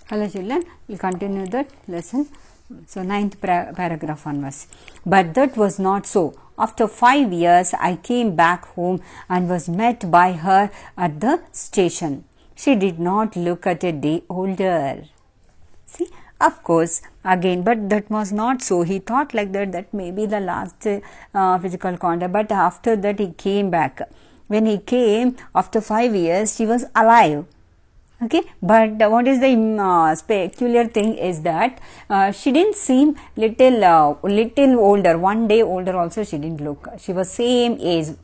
Hello children, we'll continue that lesson. So, ninth paragraph onwards. But that was not so. After 5 years, I came back home and was met by her at the station. She did not look at a day older. See, of course, again, but that was not so. He thought like that may be the last physical contact. But after that, he came back. When he came after 5 years, she was alive. Okay, but what is the peculiar thing is that she didn't seem little older. 1 day older also she didn't look. She was same age.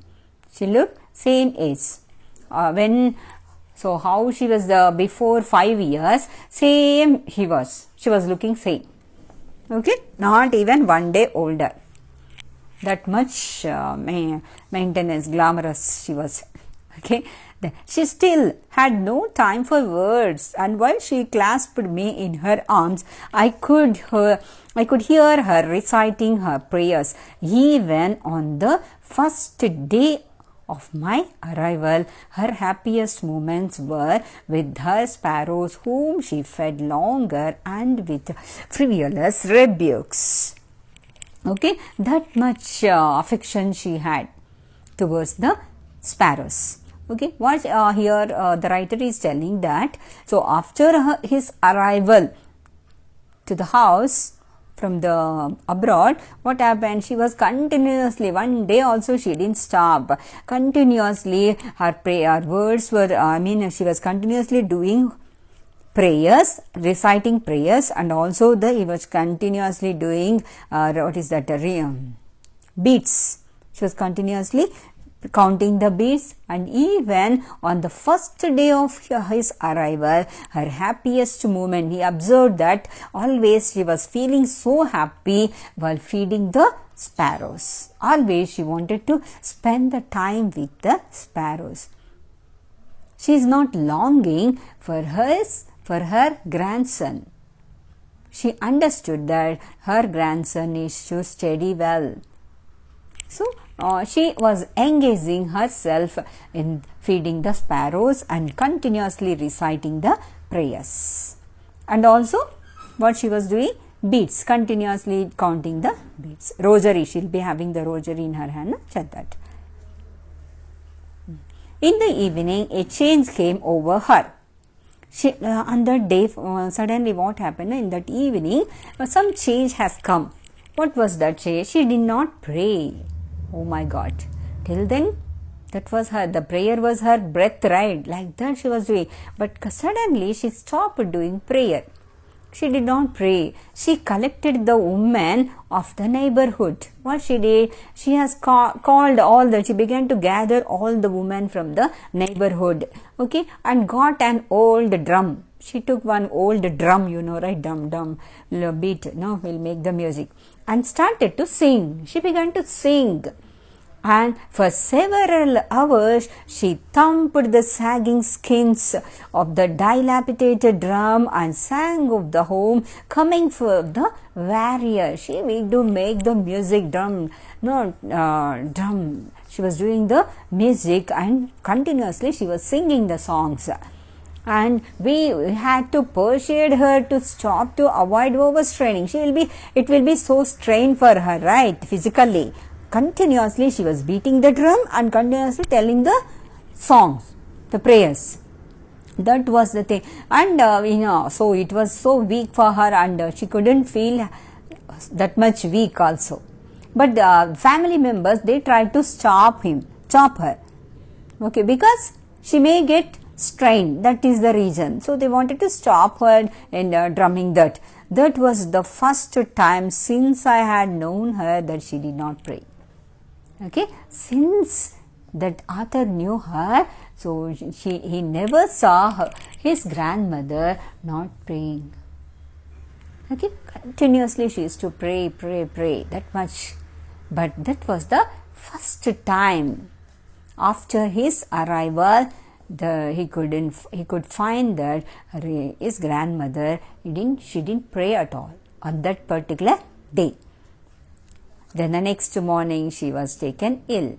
She looked same age. So how she was before 5 years, same she was looking same. Okay, not even 1 day older. That much maintenance, glamorous she was. Okay. She still had no time for words, and while she clasped me in her arms, I could hear her reciting her prayers. Even on the first day of my arrival, her happiest moments were with her sparrows, whom she fed longer and with frivolous rebukes. Okay, that much affection she had towards the sparrows. Okay, what here the writer is telling that, so after his arrival to the house from the abroad, what happened? She was continuously, 1 day also she didn't stop. Continuously her words were, she was continuously doing prayers, reciting prayers, and also he was continuously doing beads. She was continuously counting the beads, and even on the first day of his arrival, her happiest moment, he observed that always she was feeling so happy while feeding the sparrows. Always she wanted to spend the time with the sparrows. She is not longing for her grandson. She understood that her grandson is to study well. So, she was engaging herself in feeding the sparrows and continuously reciting the prayers. And also, what she was doing? Beads, continuously counting the beads. Rosary, she will be having the rosary in her hand. Check that. In the evening, a change came over her. On that day, suddenly what happened? In that evening, some change has come. What was that change? She did not pray. Oh my God. Till then, that was the prayer was her breath, right? Like that she was doing. But suddenly she stopped doing prayer. She did not pray. She collected the women of the neighborhood. What she did? She has called she began to gather all the women from the neighborhood. Okay. And got an old drum. She took one old drum, right? Dum, beat, we'll make the music. And started to sing. She began to sing. And for several hours, she thumped the sagging skins of the dilapidated drum and sang of the home coming for the warrior. She made to make the music drum. She was doing the music and continuously she was singing the songs. And we had to persuade her to stop to avoid overstraining. It will be so strained for her, right? Physically. Continuously she was beating the drum and continuously telling the songs, the prayers. That was the thing. And so it was so weak for her, and she couldn't feel that much weak also. But the family members, they tried to stop her. Okay, because she may get strained. That is the reason. So they wanted to stop her in drumming that. That was the first time since I had known her that she did not pray. Okay, since that Arthur knew her, so he never saw his grandmother not praying. Okay, continuously she used to pray, that much. But that was the first time after his arrival. He could find that his grandmother she didn't pray at all on that particular day. Then the next morning she was taken ill.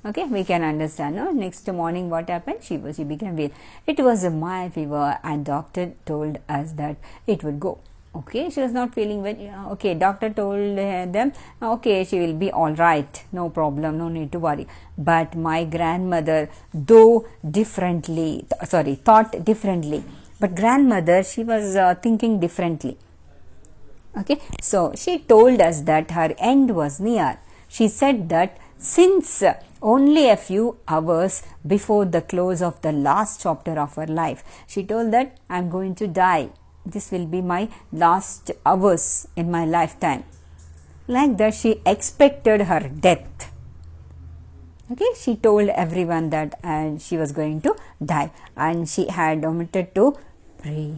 Okay, we can understand. No? Next morning, what happened? She became ill. It was a mild fever, and doctor told us that it would go. Okay, she was not feeling well. Okay, doctor told them, okay, she will be all right. No problem, no need to worry. But my grandmother, thought differently. But grandmother, she was thinking differently. Okay, so she told us that her end was near. She said that since only a few hours before the close of the last chapter of her life, she told that I am going to die. This will be my last hours in my lifetime. Like that, she expected her death. Okay, she told everyone that she was going to die, and she had omitted to pray.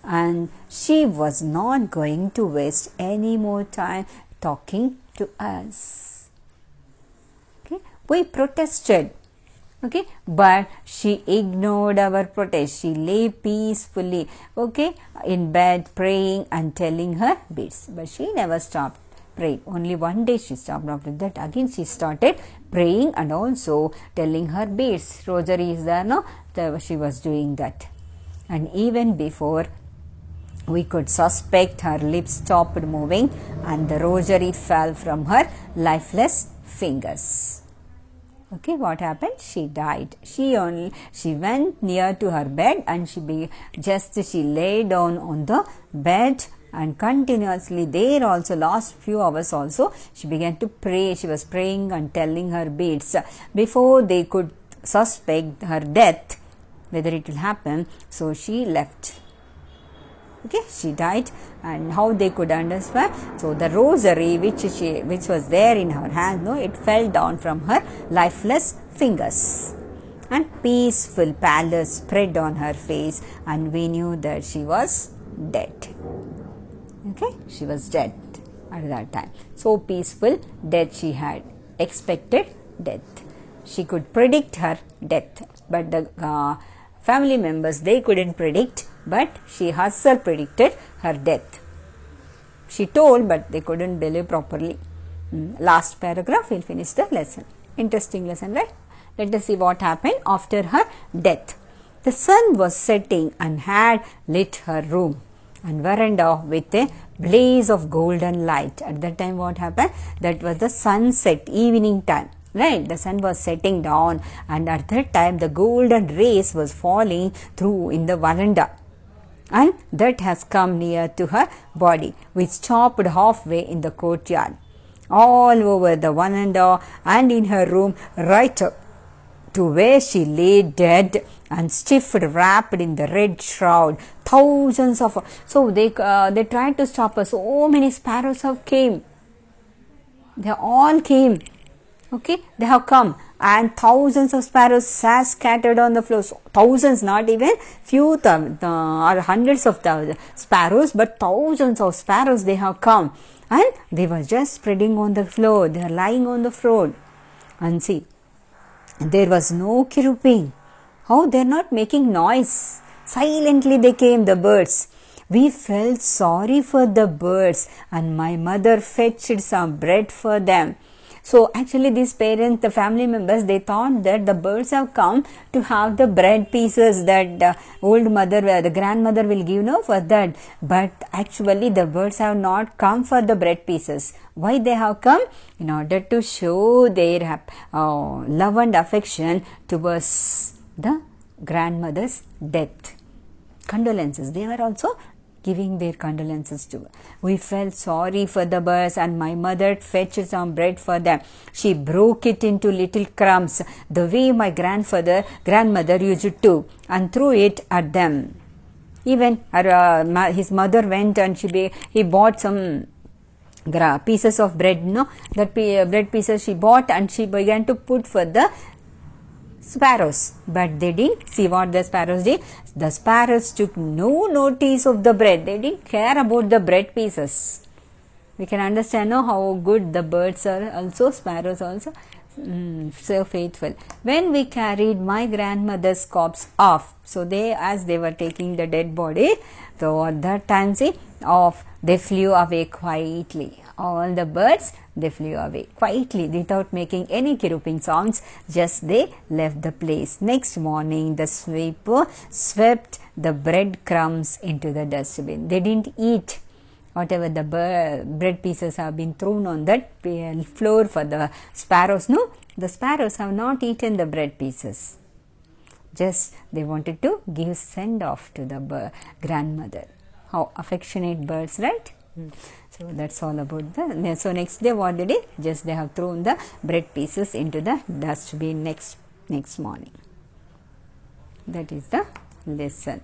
And she was not going to waste any more time talking to us. Okay, we protested. Okay, but she ignored our protest. She lay peacefully, okay, in bed praying and telling her beads. But she never stopped praying. Only one day she stopped. After that, again she started praying and also telling her beads. Rosary is there, no? She was doing that. And even before we could suspect, her lips stopped moving and the rosary fell from her lifeless fingers. Okay, what happened? She died. She went near to her bed and she lay down on the bed, and continuously there also, last few hours also, she began to pray. She was praying and telling her beads. Before they could suspect her death, whether it will happen, so she left. Okay, she died, and how they could understand? So the rosary which was there in her hand, no, it fell down from her lifeless fingers, and peaceful pallor spread on her face, and we knew that she was dead. Okay, she was dead at that time. So peaceful death she had, expected death. She could predict her death, but the family members, they couldn't predict, but she herself predicted her death. She told, but they couldn't believe properly. Last paragraph, we'll finish the lesson. Interesting lesson, right? Let us see what happened after her death. The sun was setting and had lit her room and veranda with a blaze of golden light. At that time, what happened? That was the sunset, evening time. Right, the sun was setting down, and at that time the golden rays was falling through in the veranda, and that has come near to her body, which stopped halfway in the courtyard, all over the veranda and in her room, right up to where she lay dead and stiff, wrapped in the red shroud. Thousands of, so they tried to stop her. So many sparrows have came. They all came. Okay, they have come, and thousands of sparrows are scattered on the floor. So, thousands, not even few or hundreds of sparrows, but thousands of sparrows they have come, and they were just spreading on the floor. They are lying on the floor, and see, there was no chirruping. How they are not making noise? Silently they came, the birds. We felt sorry for the birds, and my mother fetched some bread for them. So actually these parents, the family members, they thought that the birds have come to have the bread pieces that the old mother, the grandmother will give, no, for that. But actually the birds have not come for the bread pieces. Why they have come? In order to show their love and affection towards the grandmother's death. Condolences. They were also giving their condolences to her. We felt sorry for the birds, and my mother fetched some bread for them. She broke it into little crumbs, the way my grandmother used to, and threw it at them. Even his mother went and he bought some pieces of bread, bread pieces she bought, and she began to put for the sparrows, but they didn't see what the sparrows did. The sparrows took no notice of the bread. They didn't care about the bread pieces. We can understand now how good the birds are, also sparrows also. So faithful. When we carried my grandmother's corpse off, so as they were taking the dead body, so at that time, they flew away quietly. All the birds, they flew away quietly without making any chirruping sounds. Just they left the place. Next morning, the sweeper swept the bread crumbs into the dustbin. They didn't eat whatever the bread pieces have been thrown on that floor for the sparrows. No, the sparrows have not eaten the bread pieces. Just they wanted to give send off to the grandmother. How affectionate birds, right? So that's all about the. So next day, what did it? Just they have thrown the bread pieces into the dustbin next morning. That is the lesson.